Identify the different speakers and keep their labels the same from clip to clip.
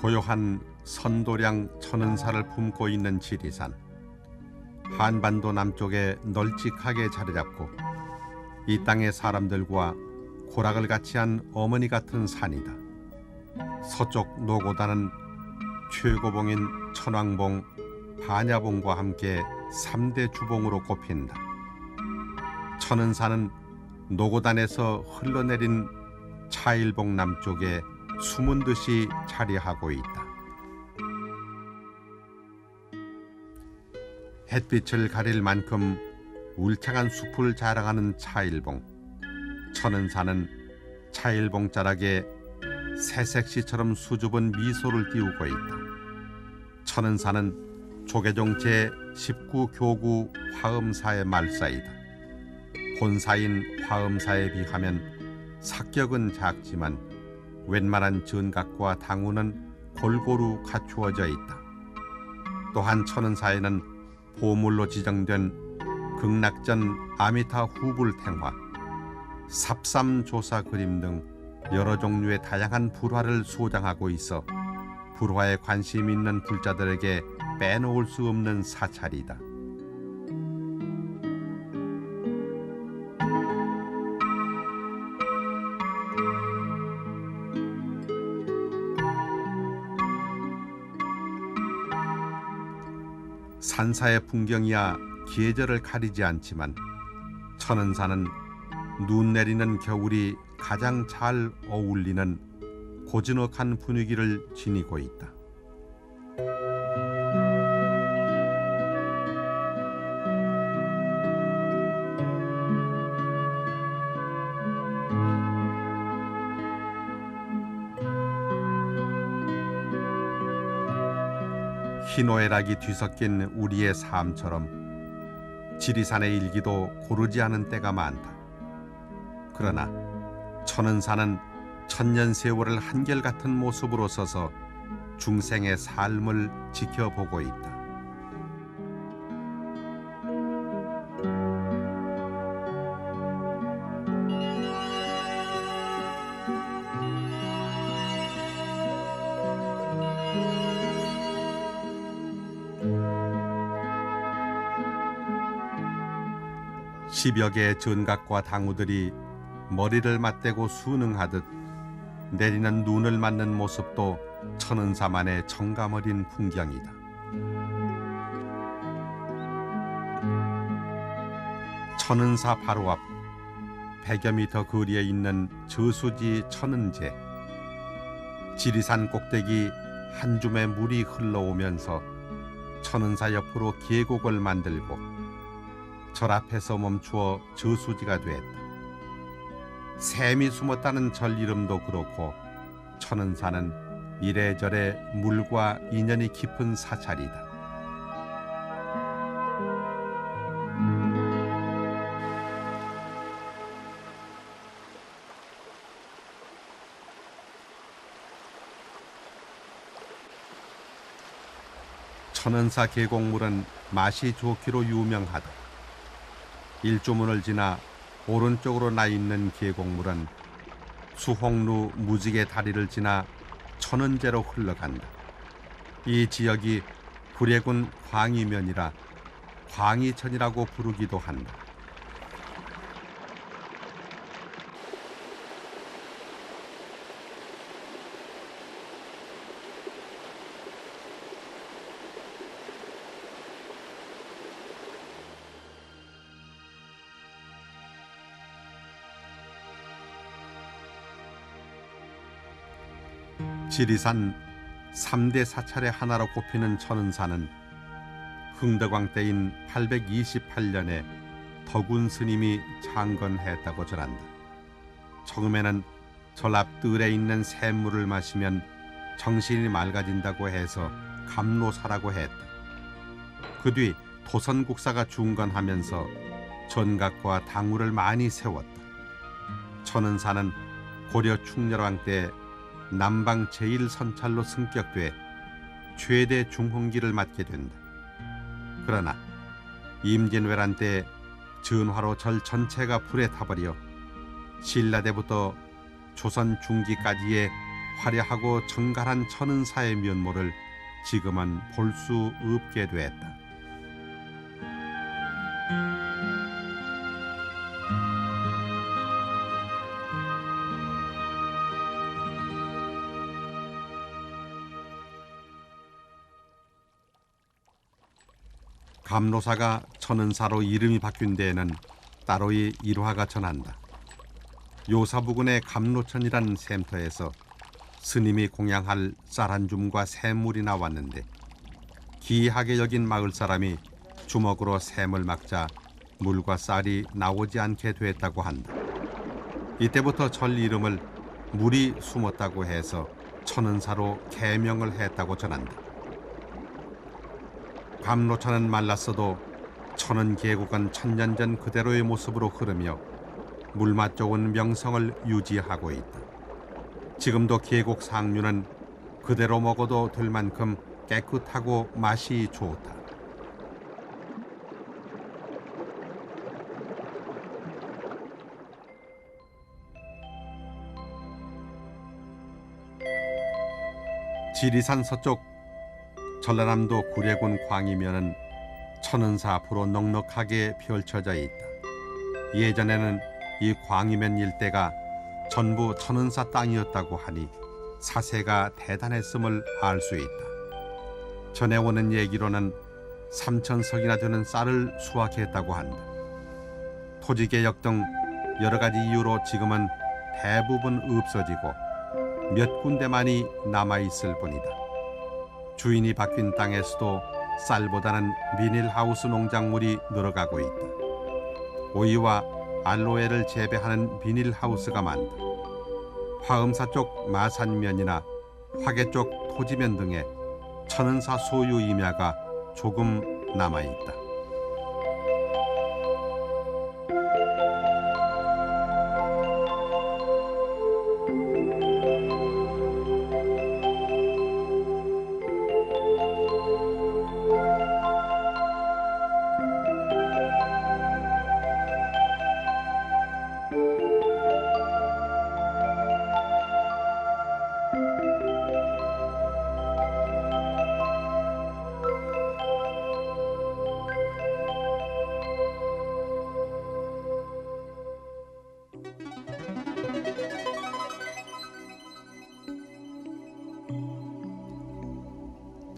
Speaker 1: 고요한 선도량 천은사를 품고 있는 지리산. 한반도 남쪽에 널찍하게 자리 잡고 이 땅의 사람들과 고락을 같이 한 어머니 같은 산이다. 서쪽 노고단은 최고봉인 천왕봉, 반야봉과 함께 3대 주봉으로 꼽힌다. 천은산은 노고단에서 흘러내린 차일봉 남쪽에 숨은 듯이 자리하고 있다. 햇빛을 가릴 만큼 울창한 숲을 자랑하는 차일봉. 천은산은 차일봉 자락에 새색시처럼 수줍은 미소를 띄우고 있다. 천은산은 조계종 제19교구 화엄사의 말사이다. 본사인 화엄사에 비하면 사격은 작지만 웬만한 전각과 당우는 골고루 갖추어져 있다. 또한 천은사에는 보물로 지정된 극락전 아미타 후불탱화, 삽삼조사 그림 등 여러 종류의 다양한 불화를 소장하고 있어 불화에 관심 있는 불자들에게 빼놓을 수 없는 사찰이다. 산사의 풍경이야 계절을 가리지 않지만 천은산은 눈 내리는 겨울이 가장 잘 어울리는 고즈넉한 분위기를 지니고 있다. 희노애락이 뒤섞인 우리의 삶처럼 지리산의 일기도 고르지 않은 때가 많다. 그러나 천은산은 천년 세월을 한결같은 모습으로 서서 중생의 삶을 지켜보고 있다. 십여 개의 전각과 당우들이 머리를 맞대고 순응하듯 내리는 눈을 맞는 모습도 천은사만의 정감 어린 풍경이다. 천은사 바로 앞 100여 미터 거리에 있는 저수지 천은제. 지리산 꼭대기 한 줌의 물이 흘러오면서 천은사 옆으로 계곡을 만들고 절 앞에서 멈추어 저수지가 됐다. 샘이 숨었다는 절 이름도 그렇고 천은사는 이래저래 물과 인연이 깊은 사찰이다. 천은사 계곡물은 맛이 좋기로 유명하다. 일조문을 지나 오른쪽으로 나 있는 계곡물은 수홍루 무지개 다리를 지나 천은제로 흘러간다. 이 지역이 구례군 광이면이라 광이천이라고 부르기도 한다. 지리산 3대 사찰의 하나로 꼽히는 천은사는 흥덕왕 때인 828년에 덕운 스님이 창건했다고 전한다. 처음에는 절 앞 뜰에 있는 샘물을 마시면 정신이 맑아진다고 해서 감로사라고 했다. 그 뒤 도선국사가 중건하면서 전각과 당우를 많이 세웠다. 천은사는 고려 충렬왕 때 남방 제1선찰로 승격돼 최대 중흥기를 맡게 된다. 그러나 임진왜란 때 전화로 절 전체가 불에 타버려 신라때부터 조선 중기까지의 화려하고 정갈한 천은사의 면모를 지금은 볼 수 없게 됐다. 감로사가 천은사로 이름이 바뀐 데에는 따로의 일화가 전한다. 요사 부근의 감로천이란 샘터에서 스님이 공양할 쌀 한 줌과 샘물이 나왔는데 기이하게 여긴 마을 사람이 주먹으로 샘을 막자 물과 쌀이 나오지 않게 됐다고 한다. 이때부터 절 이름을 물이 숨었다고 해서 천은사로 개명을 했다고 전한다. 감로천은 말랐어도 천은 계곡은 천년 전 그대로의 모습으로 흐르며 물맛 좋은 명성을 유지하고 있다. 지금도 계곡 상류는 그대로 먹어도 될 만큼 깨끗하고 맛이 좋다. 지리산 서쪽 전라남도 구례군 광이면은 천은사 앞으로 넉넉하게 펼쳐져 있다. 예전에는 이 광이면 일대가 전부 천은사 땅이었다고 하니 사세가 대단했음을 알 수 있다. 전해오는 얘기로는 3,000석이나 되는 쌀을 수확했다고 한다. 토지개혁 등 여러 가지 이유로 지금은 대부분 없어지고 몇 군데만이 남아있을 뿐이다. 주인이 바뀐 땅에서도 쌀보다는 비닐하우스 농작물이 늘어가고 있다. 오이와 알로에를 재배하는 비닐하우스가 많다. 화엄사 쪽 마산면이나 화계 쪽 토지면 등에 천은사 소유 임야가 조금 남아있다.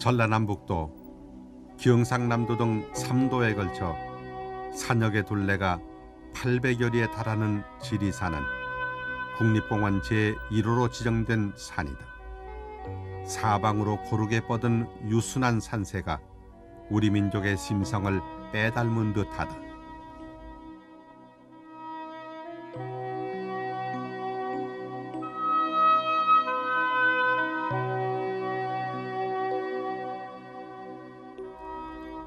Speaker 1: 전라남북도, 경상남도 등 3도에 걸쳐 산역의 둘레가 800여리에 달하는 지리산은 국립공원 제1호로 지정된 산이다. 사방으로 고르게 뻗은 유순한 산세가 우리 민족의 심성을 빼닮은 듯하다.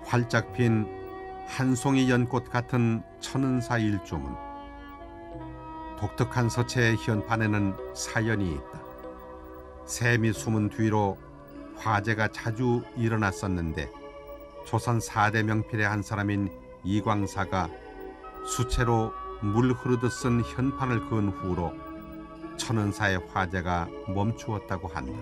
Speaker 1: 활짝 핀 한 송이 연꽃 같은 천은사 일조문. 독특한 서체의 현판에는 사연이 있다. 샘이 숨은 뒤로 화재가 자주 일어났었는데 조선 4대 명필의 한 사람인 이광사가 수채로 물 흐르듯 쓴 현판을 그은 후로 천은사의 화재가 멈추었다고 한다.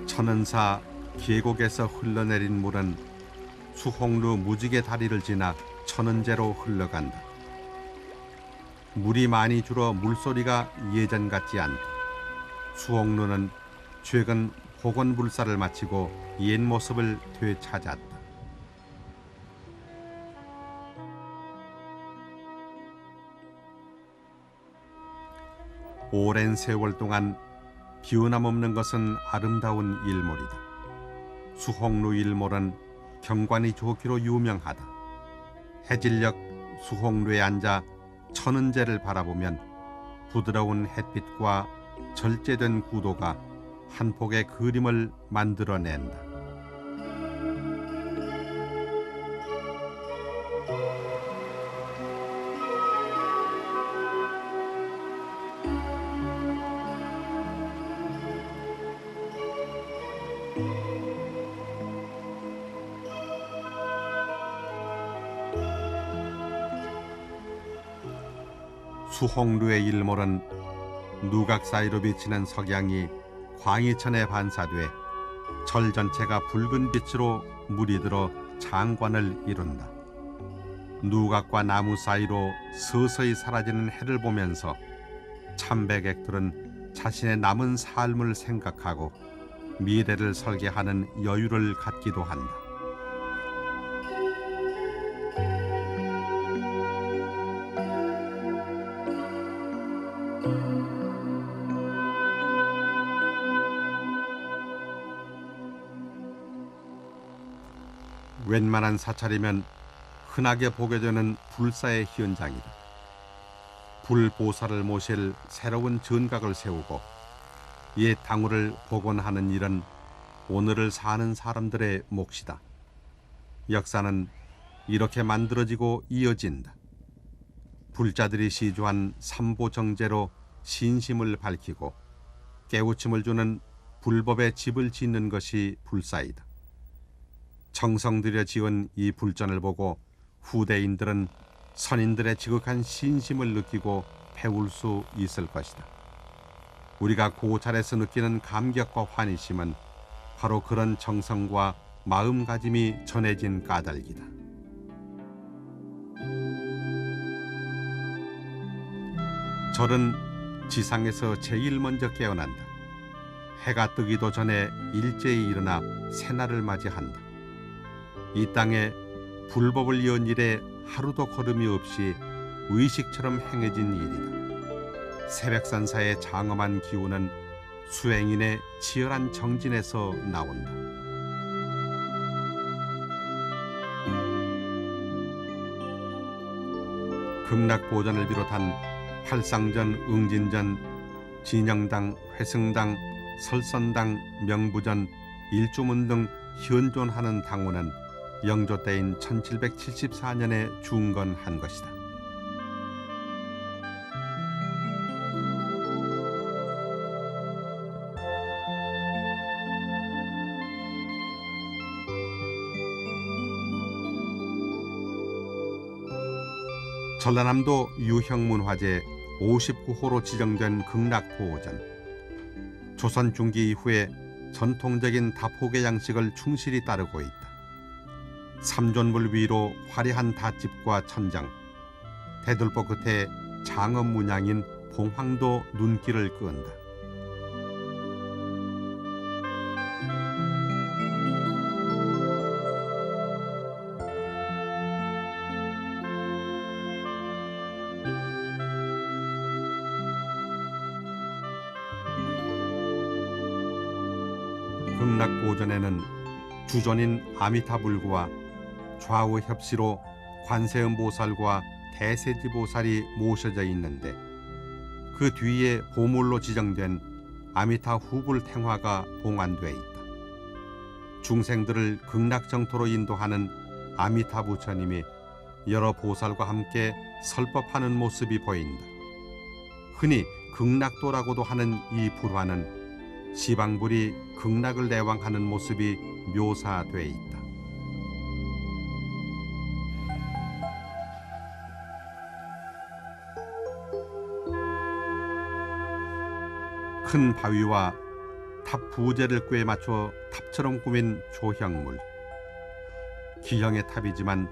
Speaker 1: 천은사 계곡에서 흘러내린 물은 수홍루 무지개 다리를 지나 천은제로 흘러간다. 물이 많이 줄어 물소리가 예전 같지 않다. 수홍루는 최근 복원불사를 마치고 옛 모습을 되찾았다. 오랜 세월 동안 기운함 없는 것은 아름다운 일몰이다. 수홍루 일몰은 경관이 좋기로 유명하다. 해질녘 수홍루에 앉아 천은제를 바라보면 부드러운 햇빛과 절제된 구도가 한 폭의 그림을 만들어낸다. 수홍루의 일몰은 누각 사이로 비치는 석양이 광희천에 반사돼 절 전체가 붉은 빛으로 물이 들어 장관을 이룬다. 누각과 나무 사이로 서서히 사라지는 해를 보면서 참배객들은 자신의 남은 삶을 생각하고 미래를 설계하는 여유를 갖기도 한다. 웬만한 사찰이면 흔하게 보게 되는 불사의 현장이다. 불보살을 모실 새로운 전각을 세우고 옛 당우를 복원하는 일은 오늘을 사는 사람들의 몫이다. 역사는 이렇게 만들어지고 이어진다. 불자들이 시주한 삼보정제로 신심을 밝히고 깨우침을 주는 불법의 집을 짓는 것이 불사이다. 정성 들여 지은 이 불전을 보고 후대인들은 선인들의 지극한 신심을 느끼고 배울 수 있을 것이다. 우리가 고찰에서 느끼는 감격과 환희심은 바로 그런 정성과 마음가짐이 전해진 까닭이다. 절은 지상에서 제일 먼저 깨어난다. 해가 뜨기도 전에 일제히 일어나 새날을 맞이한다. 이 땅에 불법을 이은 일에 하루도 걸음이 없이 의식처럼 행해진 일이다. 새벽산사의 장엄한 기운은 수행인의 치열한 정진에서 나온다. 극락보전을 비롯한 팔상전, 응진전, 진영당, 회승당, 설선당, 명부전, 일조문 등 현존하는 당원은 영조 때인 1774년에 중건한 것이다. 전라남도 유형문화재 59호로 지정된 극락보호전. 조선 중기 이후에 전통적인 다포개 양식을 충실히 따르고 있다. 삼존물 위로 화려한 닷집과 천장, 대들보 끝에 장엄 문양인 봉황도 눈길을 끈다. 극락보전에는 주전인 아미타불구와 좌우 협시로 관세음보살과 대세지보살이 모셔져 있는데 그 뒤에 보물로 지정된 아미타 후불탱화가 봉안돼 있다. 중생들을 극락정토로 인도하는 아미타 부처님이 여러 보살과 함께 설법하는 모습이 보인다. 흔히 극락도라고도 하는 이 불화는 시방불이 극락을 내왕하는 모습이 묘사돼 있다. 큰 바위와 탑 부재를 꿰 맞춰 탑처럼 꾸민 조형물. 기형의 탑이지만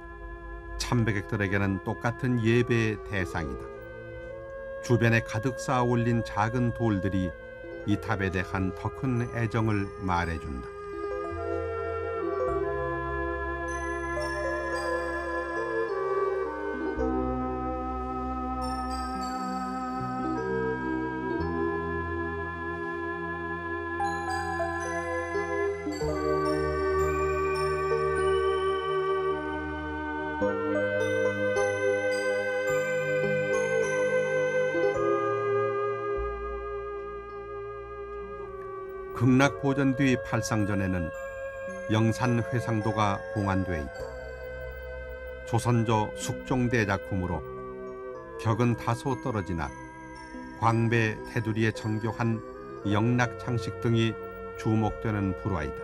Speaker 1: 참배객들에게는 똑같은 예배의 대상이다. 주변에 가득 쌓아 올린 작은 돌들이 이 탑에 대한 더 큰 애정을 말해준다. 극락보전 뒤 팔상전에는 영산회상도가 봉안돼 있다. 조선조 숙종대 작품으로 격은 다소 떨어지나 광배 테두리에 정교한 영락창식 등이 주목되는 불화이다.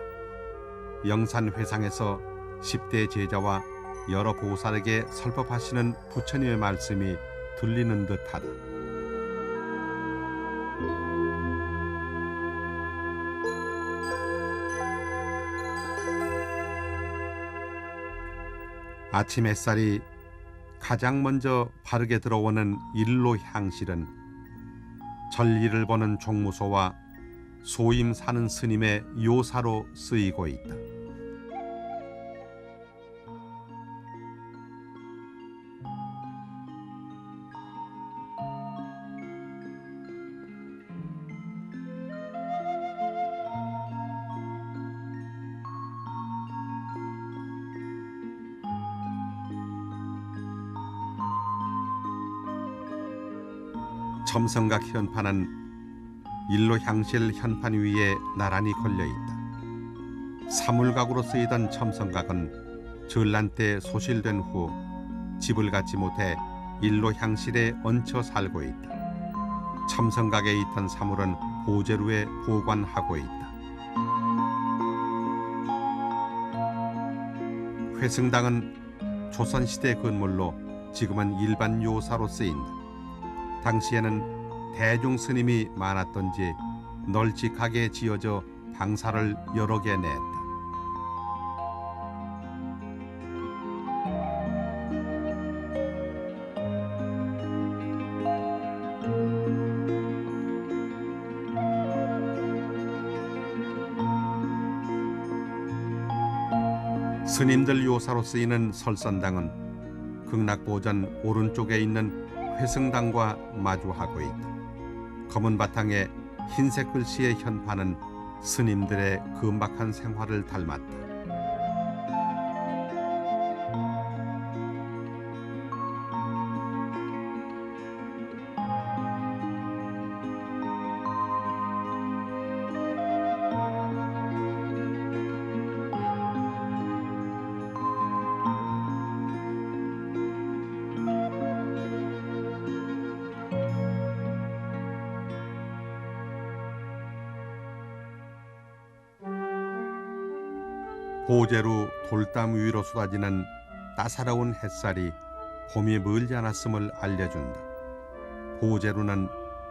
Speaker 1: 영산회상에서 10대 제자와 여러 보살에게 설법하시는 부처님의 말씀이 들리는 듯하다. 아침 햇살이 가장 먼저 바르게 들어오는 일로 향실은 전리를 보는 종무소와 소임 사는 스님의 요사로 쓰이고 있다. 첨성각 현판은 일로 향실 현판 위에 나란히 걸려 있다. 사물각으로 쓰이던 첨성각은 전란 때 소실된 후 집을 갖지 못해 일로 향실에 얹혀 살고 있다. 첨성각에 있던 사물은 보제루에 보관하고 있다. 회승당은 조선시대 건물로 지금은 일반 요사로 쓰인다. 당시에는 대중 스님이 많았던지 널찍하게 지어져 방사를 여러 개 냈다. 스님들 요사로 쓰이는 설선당은 극락보전 오른쪽에 있는 회승당과 마주하고 있다. 검은 바탕에 흰색 글씨의 현판은 스님들의 금박한 생활을 닮았다. 보제루 돌담 위로 쏟아지는 따사로운 햇살이 봄이 멀지 않았음을 알려준다. 보제루는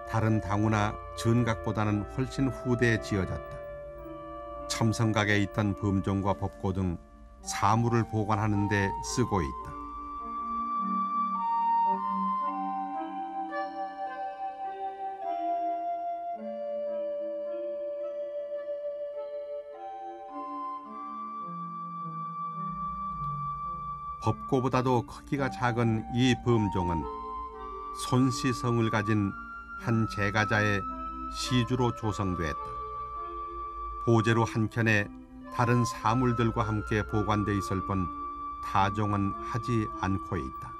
Speaker 1: 다른 당우나 전각보다는 훨씬 후대에 지어졌다. 첨성각에 있던 범종과 법고 등 사물을 보관하는 데 쓰고 있다. 법고보다도 크기가 작은 이 범종은 손시성을 가진 한 제가자의 시주로 조성됐다. 보제루 한켠에 다른 사물들과 함께 보관돼 있을 뿐 타종은 하지 않고 있다.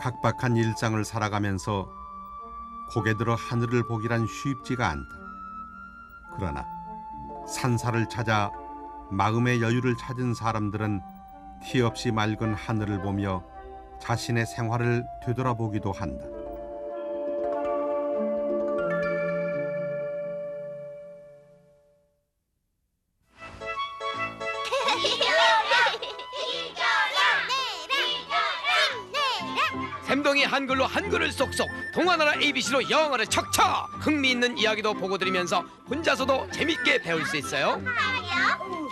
Speaker 1: 각박한 일상을 살아가면서 고개 들어 하늘을 보기란 쉽지가 않다. 그러나 산사를 찾아 마음의 여유를 찾은 사람들은 티 없이 맑은 하늘을 보며 자신의 생활을 되돌아보기도 한다.
Speaker 2: 샘동이 한글로 한글을 쏙쏙, 동화나라 ABC로 영어를 척척. 흥미있는 이야기도 보고 들으면서 혼자서도 재밌게 배울 수 있어요.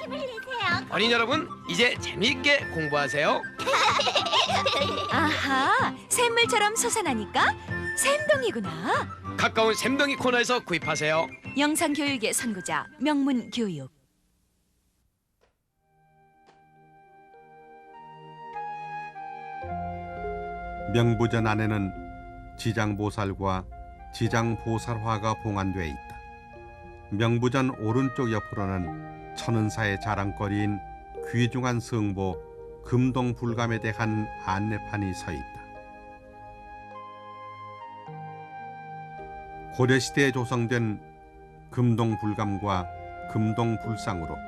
Speaker 3: 힘을 내세요.
Speaker 2: 어린이 여러분, 이제 재미있게 공부하세요.
Speaker 4: 아하, 샘물처럼 솟아나니까 샘동이구나.
Speaker 2: 가까운 샘동이 코너에서 구입하세요.
Speaker 4: 영상교육의 선구자 명문교육.
Speaker 1: 명부전 안에는 지장보살과 지장보살화가 봉안돼 있다. 명부전 오른쪽 옆으로는 천은사의 자랑거리인 귀중한 성보 금동불감에 대한 안내판이 서 있다. 고려시대에 조성된 금동불감과 금동불상으로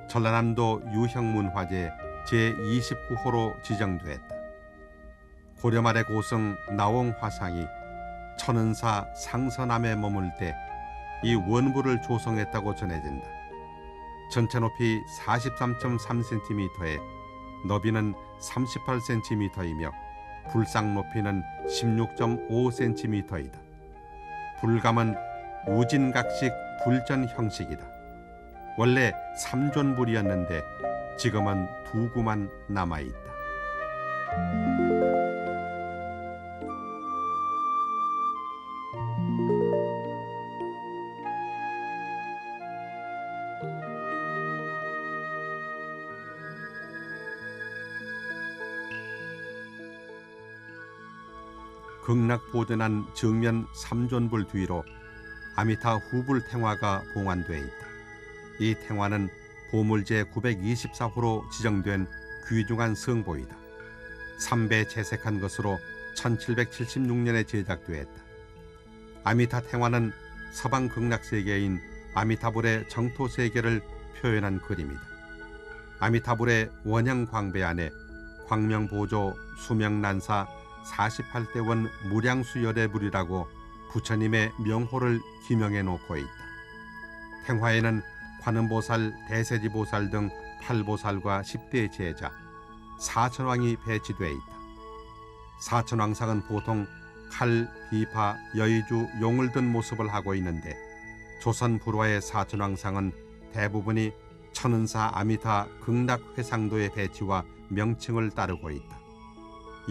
Speaker 1: 전라남도 유형문화재 제29호로 지정되었다. 고려 말의 고성 나홍화상이 천은사 상서남에 머물 때 이 원부를 조성했다고 전해진다. 전체 높이 43.3cm에 너비는 38cm이며 불상 높이는 16.5cm이다. 불감은 우진각식 불전 형식이다. 원래 3존불이었는데 지금은 2구만 남아있다. 극락보전한 정면 3존불 뒤로 아미타 후불탱화가 봉안되어 있다. 이 탱화는 보물제 924호로 지정된 귀중한 성보이다. 3배 채색한 것으로 1776년에 제작되었다. 아미타 탱화는 서방 극락세계인 아미타불의 정토세계를 표현한 그림이다. 아미타불의 원형 광배 안에 광명보조 수명난사 48대원 무량수열애불이라고 부처님의 명호를 기명해 놓고 있다. 탱화에는 관음보살, 대세지보살 등 8보살과 10대 제자, 사천왕이 배치되어 있다. 사천왕상은 보통 칼, 비파, 여의주, 용을 든 모습을 하고 있는데 조선 불화의 사천왕상은 대부분이 천은사 아미타 극락회상도의 배치와 명칭을 따르고 있다.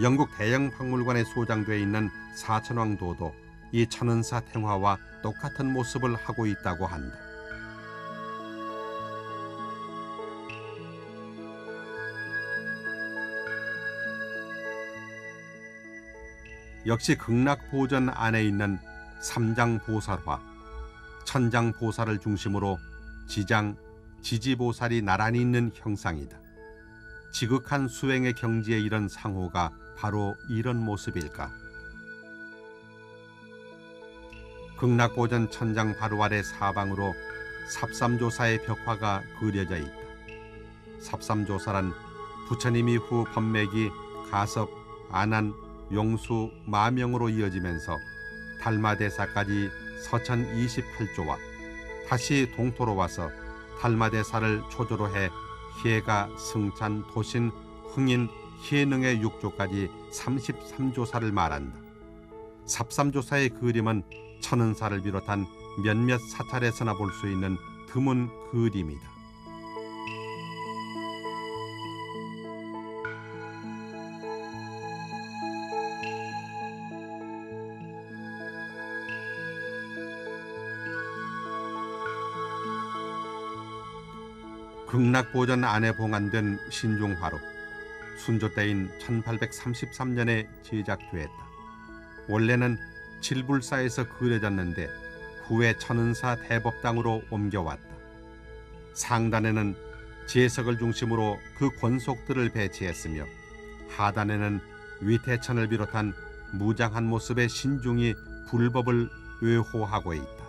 Speaker 1: 영국 대형 박물관에 소장되어 있는 사천왕도도 이 천은사 탱화와 똑같은 모습을 하고 있다고 한다. 역시 극락보전 안에 있는 삼장보살화, 천장보살을 중심으로 지장, 지지보살이 나란히 있는 형상이다. 지극한 수행의 경지에 이른 상호가 바로 이런 모습일까? 극락보전 천장 바로 아래 사방으로 삽삼조사의 벽화가 그려져 있다. 삽삼조사란 부처님 이후 법맥이 가섭, 안한, 용수, 마명으로 이어지면서 달마대사까지 서천 28조와 다시 동토로 와서 달마대사를 초조로 해 희해가, 승찬, 도신, 흥인, 희해능의 6조까지 33조사를 말한다. 삽삼조사의 그림은 천은사를 비롯한 몇몇 사찰에서나 볼 수 있는 드문 그림이다. 극락보전 안에 봉안된 신중화로 순조 때인 1833년에 제작되었다. 원래는 칠불사에서 그려졌는데 후에 천은사 대법당으로 옮겨왔다. 상단에는 제석을 중심으로 그 권속들을 배치했으며 하단에는 위태천을 비롯한 무장한 모습의 신중이 불법을 외호하고 있다.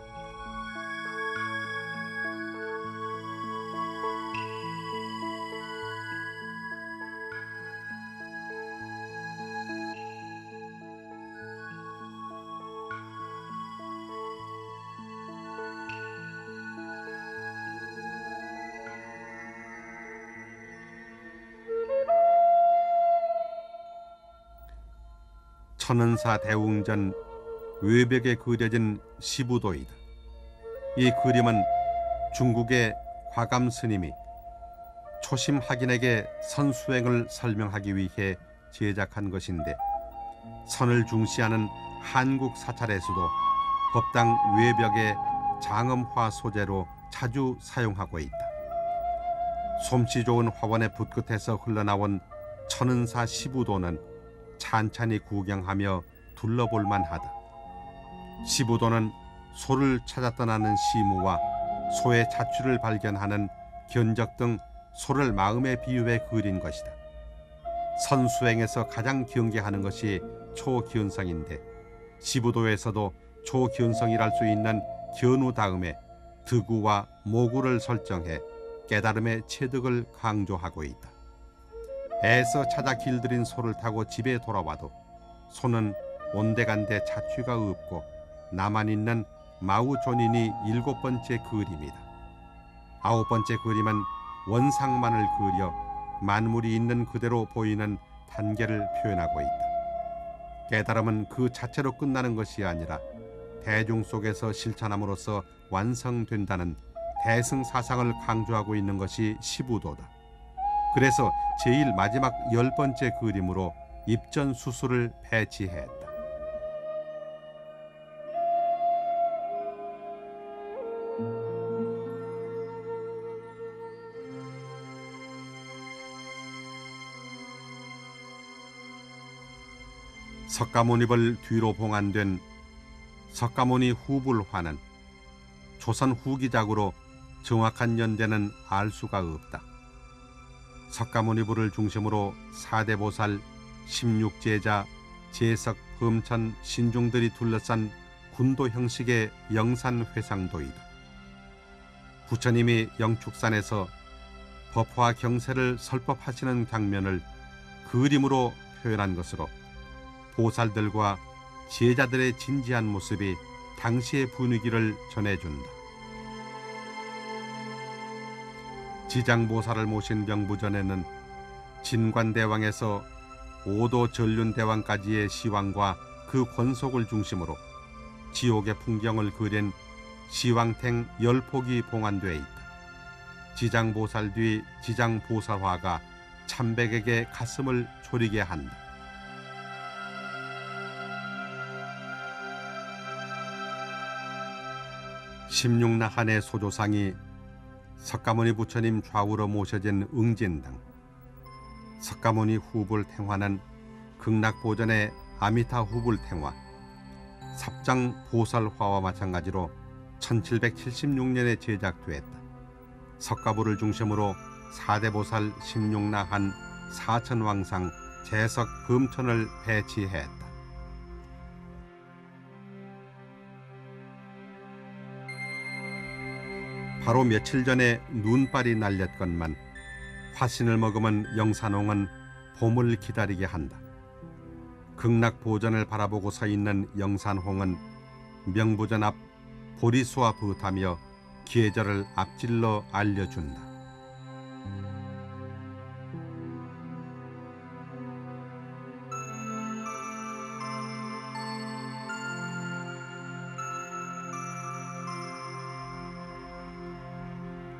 Speaker 1: 천은사 대웅전 외벽에 그려진 시부도이다. 이 그림은 중국의 과감 스님이 초심 학인에게 선수행을 설명하기 위해 제작한 것인데 선을 중시하는 한국 사찰에서도 법당 외벽에 장엄화 소재로 자주 사용하고 있다. 솜씨 좋은 화원의 붓끝에서 흘러나온 천은사 시부도는 찬찬히 구경하며 둘러볼 만하다. 시부도는 소를 찾아 떠나는 시무와 소의 자취를 발견하는 견적 등 소를 마음에 비유해 그린 것이다. 선수행에서 가장 경계하는 것이 초기운성인데 시부도에서도 초기운성이랄 수 있는 견우 다음에 득우와 모구를 설정해 깨달음의 체득을 강조하고 있다. 애써 찾아 길들인 소를 타고 집에 돌아와도 소는 온데간데 자취가 없고 나만 있는 마우존인이 7번째 그림이다. 9번째 그림은 원상만을 그려 만물이 있는 그대로 보이는 단계를 표현하고 있다. 깨달음은 그 자체로 끝나는 것이 아니라 대중 속에서 실천함으로써 완성된다는 대승사상을 강조하고 있는 것이 시부도다. 그래서 제일 마지막 10번째 그림으로 입전수수를 배치했다. 석가모니를 뒤로 봉안된 석가모니 후불화는 조선 후기작으로 정확한 연대는 알 수가 없다. 석가모니불을 중심으로 4대 보살, 16제자, 제석, 범천, 신중들이 둘러싼 군도 형식의 영산회상도이다. 부처님이 영축산에서 법화 경세를 설법하시는 장면을 그림으로 표현한 것으로 보살들과 제자들의 진지한 모습이 당시의 분위기를 전해준다. 지장보살을 모신 명부전에는 진관대왕에서 오도 전륜대왕까지의 시황과 그 권속을 중심으로 지옥의 풍경을 그린 시황탱 10폭이 봉안되어 있다. 지장보살 뒤 지장보살화가 참백에게 가슴을 졸이게 한다. 십육나한의 소조상이 석가모니 부처님 좌우로 모셔진 응진당, 석가모니 후불탱화는 극락보전의 아미타 후불탱화, 삽장보살화와 마찬가지로 1776년에 제작되었다. 석가부를 중심으로 4대 보살, 16나한, 사천왕상, 제석, 범천을 배치했다. 바로 며칠 전에 눈발이 날렸건만 화신을 머금은 영산홍은 봄을 기다리게 한다. 극락보전을 바라보고 서 있는 영산홍은 명부전 앞 보리수와 부타며 계절을 앞질러 알려준다.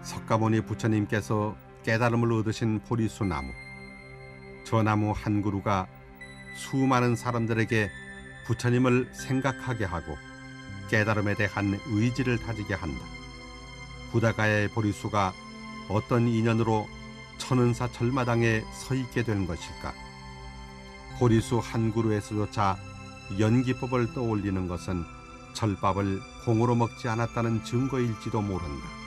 Speaker 1: 석가모니 부처님께서 깨달음을 얻으신 보리수 나무, 저 나무 한 그루가 수많은 사람들에게 부처님을 생각하게 하고 깨달음에 대한 의지를 다지게 한다. 부다가의 보리수가 어떤 인연으로 천은사 절마당에 서 있게 된 것일까? 보리수 한 그루에서조차 연기법을 떠올리는 것은 절밥을 공으로 먹지 않았다는 증거일지도 모른다.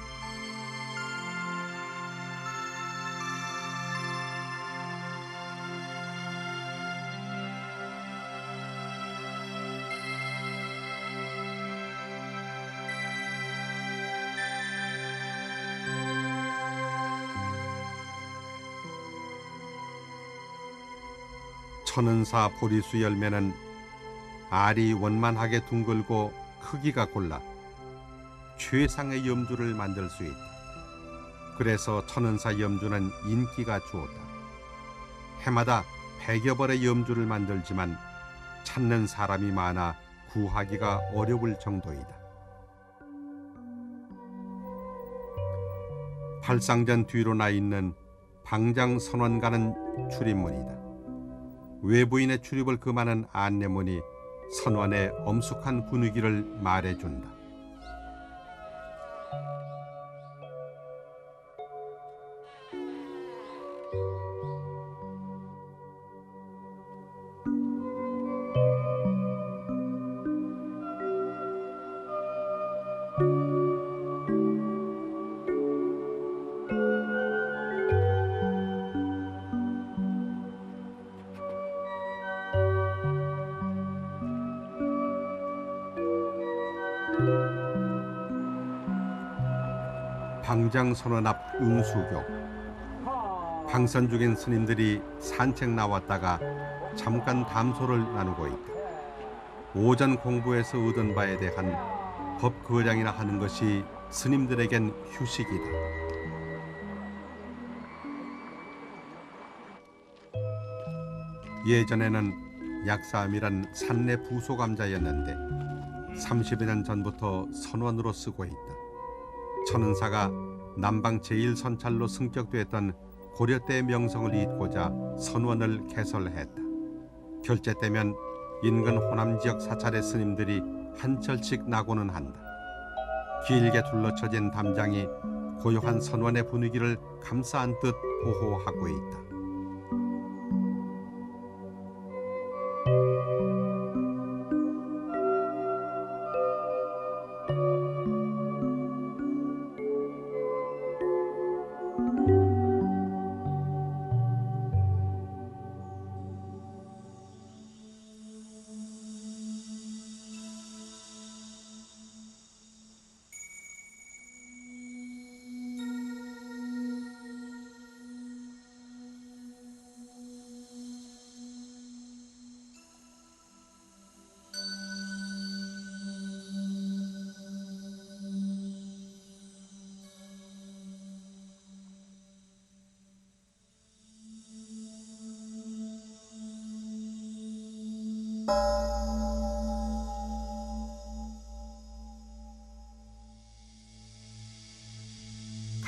Speaker 1: 천은사 보리수 열매는 알이 원만하게 둥글고 크기가 골라 최상의 염주를 만들 수 있다. 그래서 천은사 염주는 인기가 좋다. 해마다 100여 벌의 염주를 만들지만 찾는 사람이 많아 구하기가 어려울 정도이다. 팔상전 뒤로 나 있는 방장선원가는 출입문이다. 외부인의 출입을 금하는 안내문이 선원의 엄숙한 분위기를 말해준다. 광장선원 앞 응수교. 방선 중인 스님들이 산책 나왔다가 잠깐 담소를 나누고 있다. 오전 공부에서 얻은 바에 대한 법거량이나 하는 것이 스님들에겐 휴식이다. 예전에는 약사암이란 산내 부소감자였는데 30여 년 전부터 선원으로 쓰고 있다. 천은사가 남방 제1선찰로 승격됐던 고려 때 명성을 잇고자 선원을 개설했다. 결제 때면 인근 호남 지역 사찰의 스님들이 한 철씩 나고는 한다. 길게 둘러쳐진 담장이 고요한 선원의 분위기를 감싸 안듯 보호하고 있다.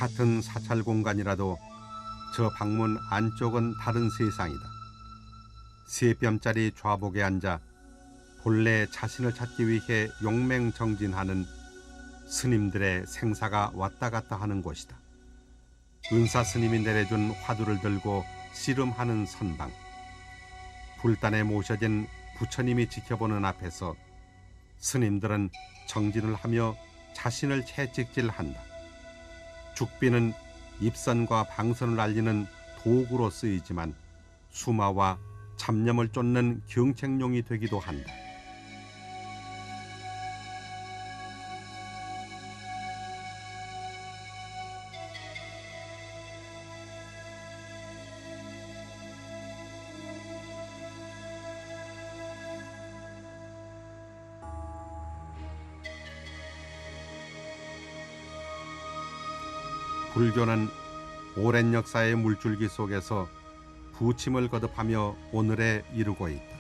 Speaker 1: 같은 사찰 공간이라도 저 방문 안쪽은 다른 세상이다. 세 뼘짜리 좌복에 앉아 본래 자신을 찾기 위해 용맹정진하는 스님들의 생사가 왔다 갔다 하는 곳이다. 은사 스님이 내려준 화두를 들고 씨름하는 선방. 불단에 모셔진 부처님이 지켜보는 앞에서 스님들은 정진을 하며 자신을 채찍질한다. 죽비는 입선과 방선을 알리는 도구로 쓰이지만 수마와 잡념을 쫓는 경책용이 되기도 한다. 불교는 오랜 역사의 물줄기 속에서 부침을 거듭하며 오늘에 이르고 있다.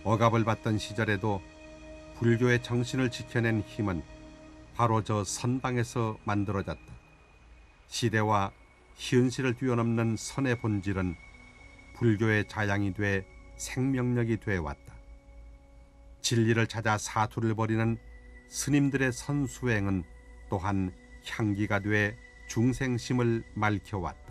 Speaker 1: 억압을 받던 시절에도 불교의 정신을 지켜낸 힘은 바로 저 선방에서 만들어졌다. 시대와 현실을 뛰어넘는 선의 본질은 불교의 자양이 돼 생명력이 되어왔다. 진리를 찾아 사투를 벌이는 스님들의 선수행은 또한 향기가 돼 중생심을 맑혀왔다.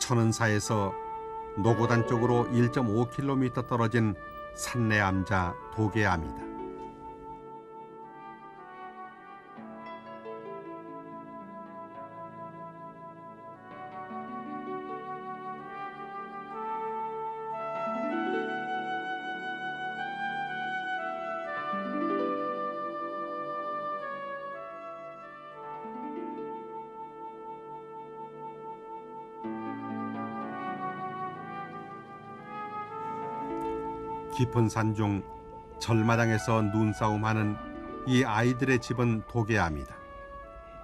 Speaker 1: 천은사에서 노고단 쪽으로 1.5km 떨어진 산내암자 도계암이다. 깊은 산중 절마당에서 눈싸움하는 이 아이들의 집은 도계암이다.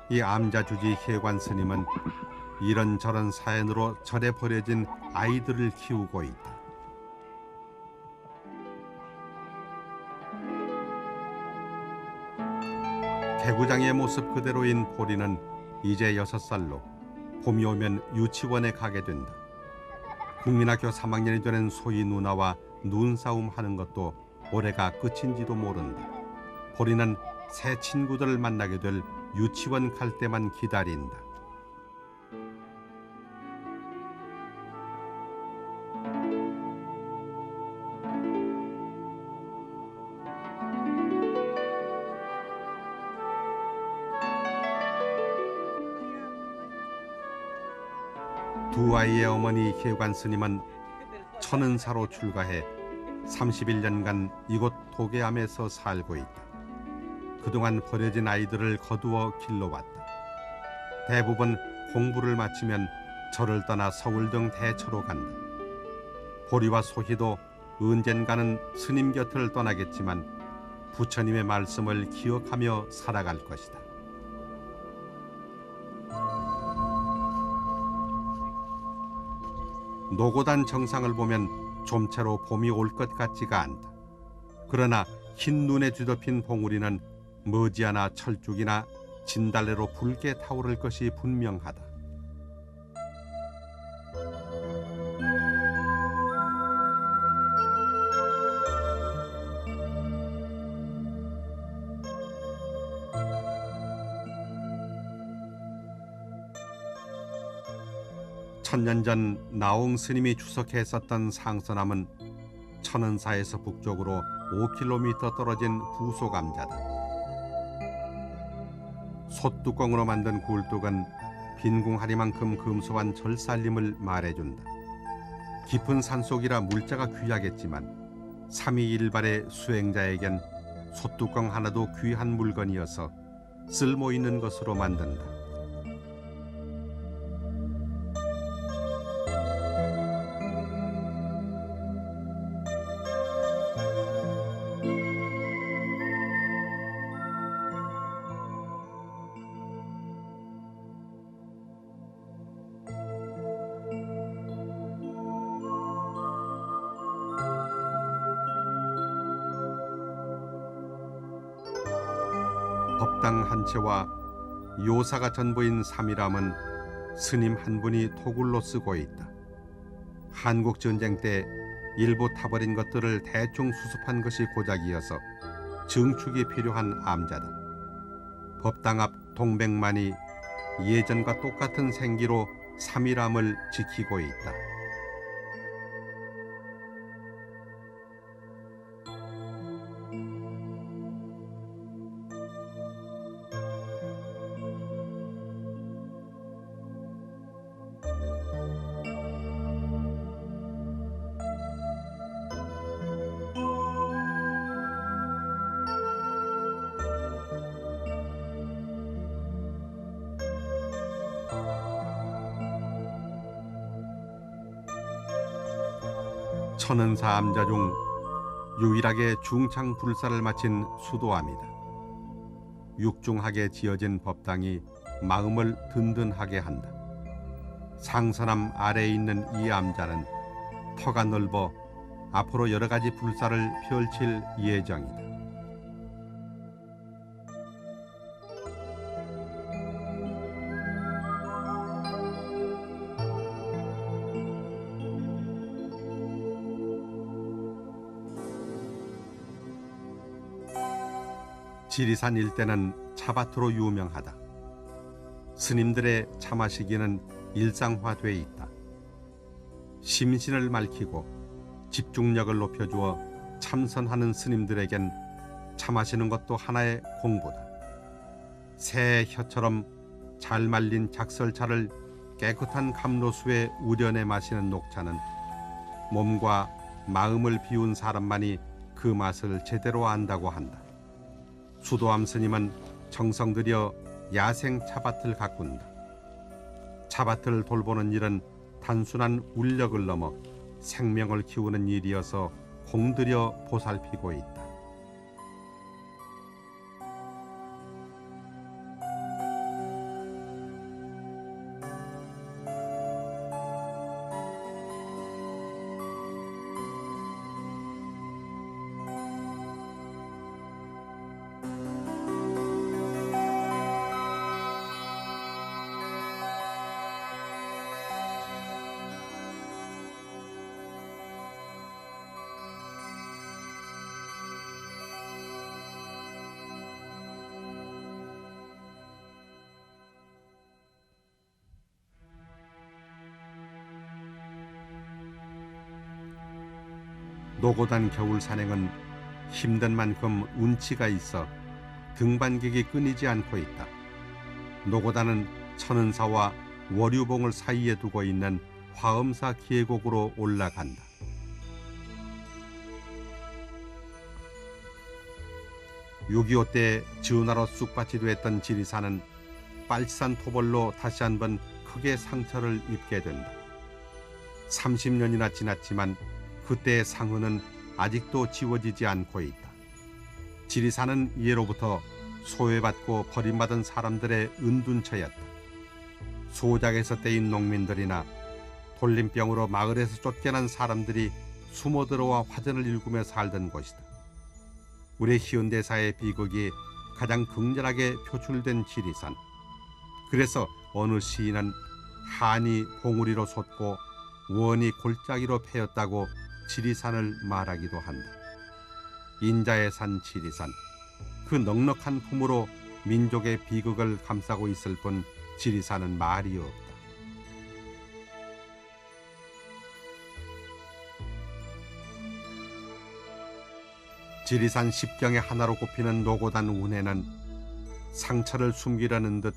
Speaker 1: 이 암자주지 혜관 스님은 이런저런 사연으로 절에 버려진 아이들을 키우고 있다. 개구장의 모습 그대로인 보리는 이제 6살로 봄이 오면 유치원에 가게 된다. 국민학교 3학년이 되는 소희 누나와 눈싸움 하는 것도 올해가 끝인지도 모른다. 보리는 새 친구들을 만나게 될 유치원 갈 때만 기다린다. 두 아이의 어머니 혜관 스님은 천은사로 출가해 31년간 이곳 도계암에서 살고 있다. 그동안 버려진 아이들을 거두어 길러왔다. 대부분 공부를 마치면 절을 떠나 서울 등 대처로 간다. 보리와 소희도 언젠가는 스님 곁을 떠나겠지만 부처님의 말씀을 기억하며 살아갈 것이다. 노고단 정상을 보면 좀채로 봄이 올 것 같지가 않다. 그러나 흰 눈에 뒤덮인 봉우리는 머지않아 철쭉이나 진달래로 붉게 타오를 것이 분명하다. 천년 전 나홍 스님이 주석했었던 상서남은 천은사에서 북쪽으로 5km 떨어진 부소감자다. 솥뚜껑으로 만든 굴뚝은 빈궁하리만큼 금소한 절살림을 말해준다. 깊은 산속이라 물자가 귀하겠지만 삼위일발의 수행자에겐 솥뚜껑 하나도 귀한 물건이어서 쓸모있는 것으로 만든다. 법당 한 채와 요사가 전부인 삼일암은 스님 한 분이 토굴로 쓰고 있다. 한국 전쟁 때 일부 타버린 것들을 대충 수습한 것이 고작이어서 증축이 필요한 암자다. 법당 앞 동백만이 예전과 똑같은 생기로 삼일암을 지키고 있다. 천은사 암자 중 유일하게 중창 불사를 마친 수도암이다. 육중하게 지어진 법당이 마음을 든든하게 한다. 상선암 아래에 있는 이 암자는 터가 넓어 앞으로 여러 가지 불사를 펼칠 예정이다. 지리산 일대는 차밭으로 유명하다. 스님들의 차 마시기는 일상화돼 있다. 심신을 맑히고 집중력을 높여주어 참선하는 스님들에겐 차 마시는 것도 하나의 공부다. 새 혀처럼 잘 말린 작설차를 깨끗한 감로수에 우려내 마시는 녹차는 몸과 마음을 비운 사람만이 그 맛을 제대로 안다고 한다. 수도암 스님은 정성 들여 야생 차밭을 가꾼다. 차밭을 돌보는 일은 단순한 울력을 넘어 생명을 키우는 일이어서 공들여 보살피고 있다. 노고단 겨울 산행은 힘든 만큼 운치가 있어 등반객이 끊이지 않고 있다. 노고단은 천은사와 월유봉을 사이에 두고 있는 화엄사 계곡으로 올라간다. (6.25) 때 전하로 쑥밭이 됐던 지리산은 빨치산 토벌로 다시 한번 크게 상처를 입게 된다. 30년이나 지났지만 그때의 상흔은 아직도 지워지지 않고 있다. 지리산은 이해로부터 소외받고 버림받은 사람들의 은둔처였다. 소작에서 떼인 농민들이나 돌림병으로 마을에서 쫓겨난 사람들이 숨어들어와 화전을 일구며 살던 곳이다. 우리 현대사의 비극이 가장 극렬하게 표출된 지리산. 그래서 어느 시인은 한이 봉우리로 솟고 원이 골짜기로 패였다고 지리산을 말하기도 한다. 인자의 산 지리산, 그 넉넉한 품으로 민족의 비극을 감싸고 있을 뿐 지리산은 말이 없다. 지리산 십경의 하나로 꼽히는 노고단 운해는 상처를 숨기려는 듯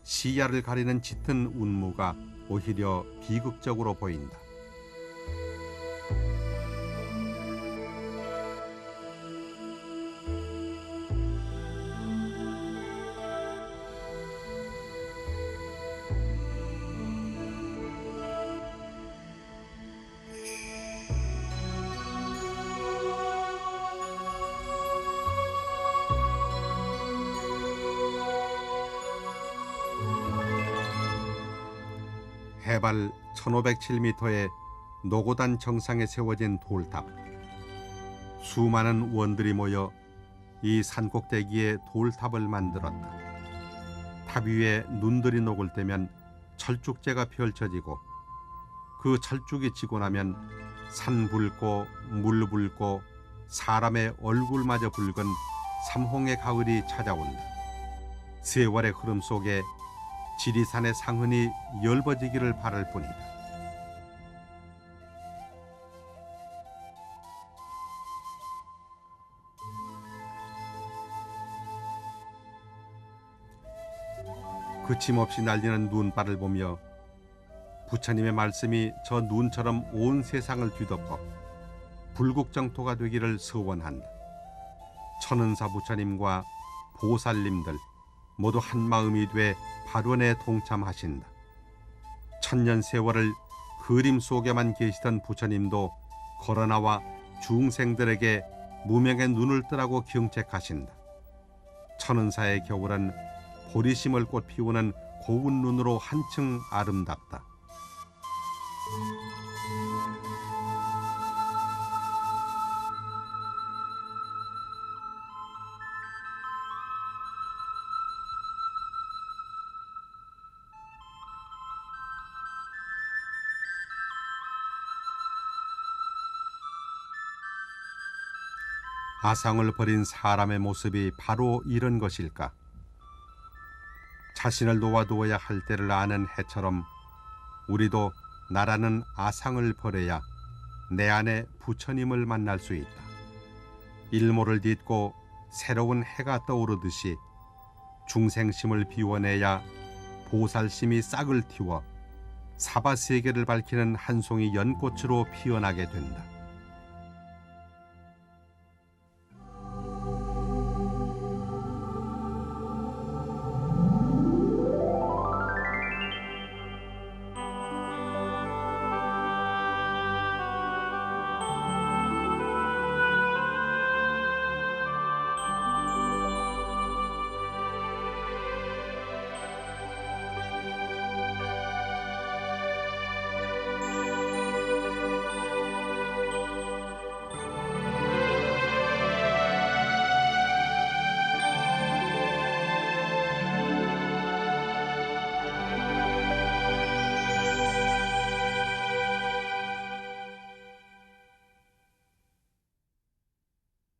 Speaker 1: 시야를 가리는 짙은 운무가 오히려 비극적으로 보인다. 해발 1507m의 노고단 정상에 세워진 돌탑. 수많은 원들이 모여 이 산꼭대기에 돌탑을 만들었다. 탑 위에 눈들이 녹을 때면 철쭉제가 펼쳐지고 그 철쭉이 지고 나면 산 붉고 물 붉고 사람의 얼굴마저 붉은 삼홍의 가을이 찾아온다. 세월의 흐름 속에 지리산의 상흔이 열버지기를 바랄 뿐이다. 그침없이 날리는 눈발을 보며 부처님의 말씀이 저 눈처럼 온 세상을 뒤덮어 불국정토가 되기를 소원한다. 천은사 부처님과 보살님들 모두 한마음이 돼 발원에 동참하신다. 천년 세월을 그림 속에만 계시던 부처님도 걸어나와 중생들에게 무명의 눈을 뜨라고 경책하신다. 천은사의 겨울은 보리심을 꽃 피우는 고운 눈으로 한층 아름답다. 아상을 버린 사람의 모습이 바로 이런 것일까? 자신을 놓아두어야 할 때를 아는 해처럼 우리도 나라는 아상을 버려야 내 안에 부처님을 만날 수 있다. 일모를 딛고 새로운 해가 떠오르듯이 중생심을 비워내야 보살심이 싹을 틔워 사바세계를 밝히는 한 송이 연꽃으로 피어나게 된다.